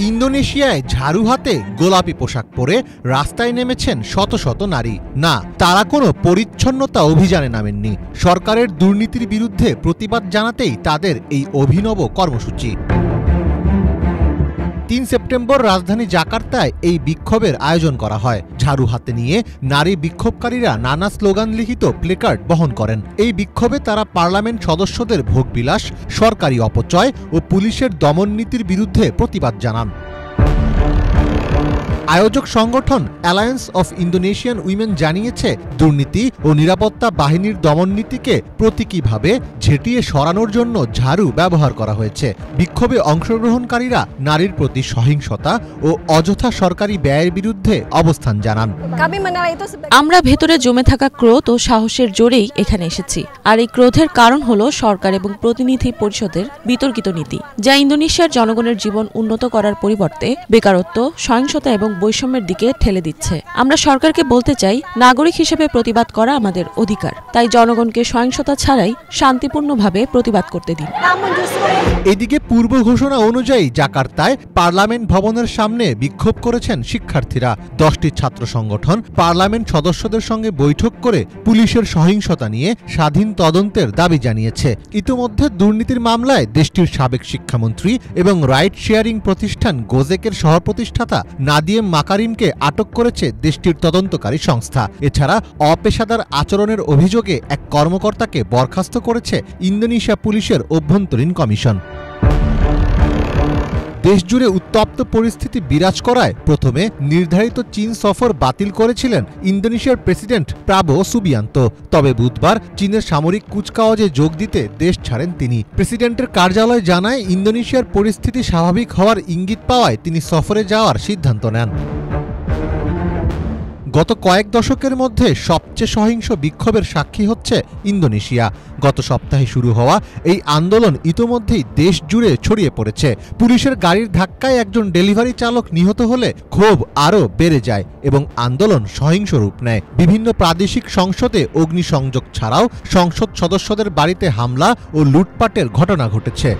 ইন্দোনেশিয়ায় ঝাড়ু হাতে গোলাপি পোশাক পরে রাস্তায় নেমেছেন শত শত নারী। না, তারা কোনো পরিচ্ছন্নতা অভিযানে নামেননি। সরকারের দুর্নীতির বিরুদ্ধে প্রতিবাদ জানাতেই তাদের এই অভিনব কর্মসূচি। ৩ সেপ্টেম্বর রাজধানী জাকার্তায় এই বিক্ষোভের আয়োজন করা হয়। ঝাড়ু হাতে নিয়ে নারী বিক্ষোভকারীরা নানা স্লোগান লিখিত প্লেকার্ড বহন করেন। এই বিক্ষোভে তারা পার্লামেন্ট সদস্যদের ভোগবিলাস, সরকারি অপচয় ও পুলিশের দমননীতির বিরুদ্ধে প্রতিবাদ জানান। আয়োজক সংগঠন অ্যালায়েন্স অফ ইন্দোনেশিয়ান উইমেন জানিয়েছে, দুর্নীতি ও নিরাপত্তা বাহিনীর দমননীতিকে প্রতীকীভাবে ঝেঁটিয়ে সরানোর জন্য ঝাড়ু ব্যবহার করা হয়েছে। বিক্ষোভে অংশগ্রহণকারীরা নারীর প্রতি সহিংসতা ও অযথা সরকারি ব্যয়ের বিরুদ্ধে অবস্থান জানান। আমরা ভেতরে জমে থাকা ক্রোধ ও সাহসের জোরেই এখানে এসেছি। আর এই ক্রোধের কারণ হলো সরকার এবং প্রতিনিধি পরিষদের বিতর্কিত নীতি, যা ইন্দোনেশিয়ার জনগণের জীবন উন্নত করার পরিবর্তে বেকারত্ব, সহিংসতা এবং বৈষম্যের দিকে ঠেলে দিচ্ছে। আমরা সরকারকে বলতে চাই, নাগরিক হিসেবে প্রতিবাদ করা আমাদের অধিকার। তাই জনগণকে সহিংসতা ছাড়াই শান্তিপূর্ণভাবে প্রতিবাদ করতে দিন। এদিকে পূর্ব ঘোষণা অনুযায়ী জাকার্তায় পার্লামেন্ট ভবনের সামনে বিক্ষোভ করেছেন শিক্ষার্থীরা। 10টি ছাত্র সংগঠন পার্লামেন্ট সদস্যদের সঙ্গে বৈঠক করে পুলিশের সহিংসতা নিয়ে স্বাধীন তদন্তের দাবি জানিয়েছে। ইতিমধ্যে দুর্নীতির মামলায় দেশটির সাবেক শিক্ষামন্ত্রী এবং রাইট শেয়ারিং প্রতিষ্ঠান গোজেকের সহপ্রতিষ্ঠাতা নাদিয়েম মাকারিমকে আটক করেছে দেশটির তদন্তকারী সংস্থা। এছাড়া অপেশাদার আচরণের অভিযোগে এক কর্মকর্তাকে বরখাস্ত করেছে ইন্দোনেশিয়া পুলিশের অভ্যন্তরীণ কমিশন। দেশজুড়ে উত্তপ্ত পরিস্থিতি বিরাজ করায় প্রথমে নির্ধারিত চীন সফর বাতিল করেছিলেন ইন্দোনেশিয়ার প্রেসিডেন্ট প্রাবো সুবিয়ান্তো। তবে বুধবার চীনের সামরিক কুচকাওয়াজে যোগ দিতে দেশ ছাড়েন তিনি। প্রেসিডেন্টের কার্যালয় জানায়, ইন্দোনেশিয়ার পরিস্থিতি স্বাভাবিক হওয়ার ইঙ্গিত পাওয়ায় তিনি সফরে যাওয়ার সিদ্ধান্ত নেন। গত কয়েক দশকের মধ্যে সবচেয়ে সহিংস বিক্ষোভের সাক্ষী হচ্ছে ইন্দোনেশিয়া। গত সপ্তাহে শুরু হওয়া এই আন্দোলন ইতোমধ্যেই দেশ জুড়ে ছড়িয়ে পড়েছে। পুলিশের গাড়ির ধাক্কায় একজন ডেলিভারি চালক নিহত হলে ক্ষোভ আরও বেড়ে যায় এবং আন্দোলন সহিংস রূপ নেয়। বিভিন্ন প্রাদেশিক সংসদে অগ্নিসংযোগ ছাড়াও সংসদ সদস্যদের বাড়িতে হামলা ও লুটপাটের ঘটনা ঘটেছে।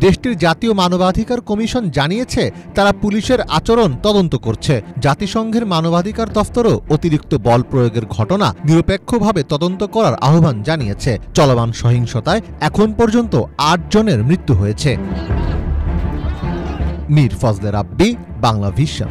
দেশটির জাতীয় মানবাধিকার কমিশন জানিয়েছে, তারা পুলিশের আচরণ তদন্ত করছে। জাতিসংঘের মানবাধিকার দফতরও অতিরিক্ত বল প্রয়োগের ঘটনা নিরপেক্ষভাবে তদন্ত করার আহ্বান জানিয়েছে। চলমান সহিংসতায় এখন পর্যন্ত 8 জনের মৃত্যু হয়েছে। মীর ফজলে রাব্বি, বাংলা ভিশন।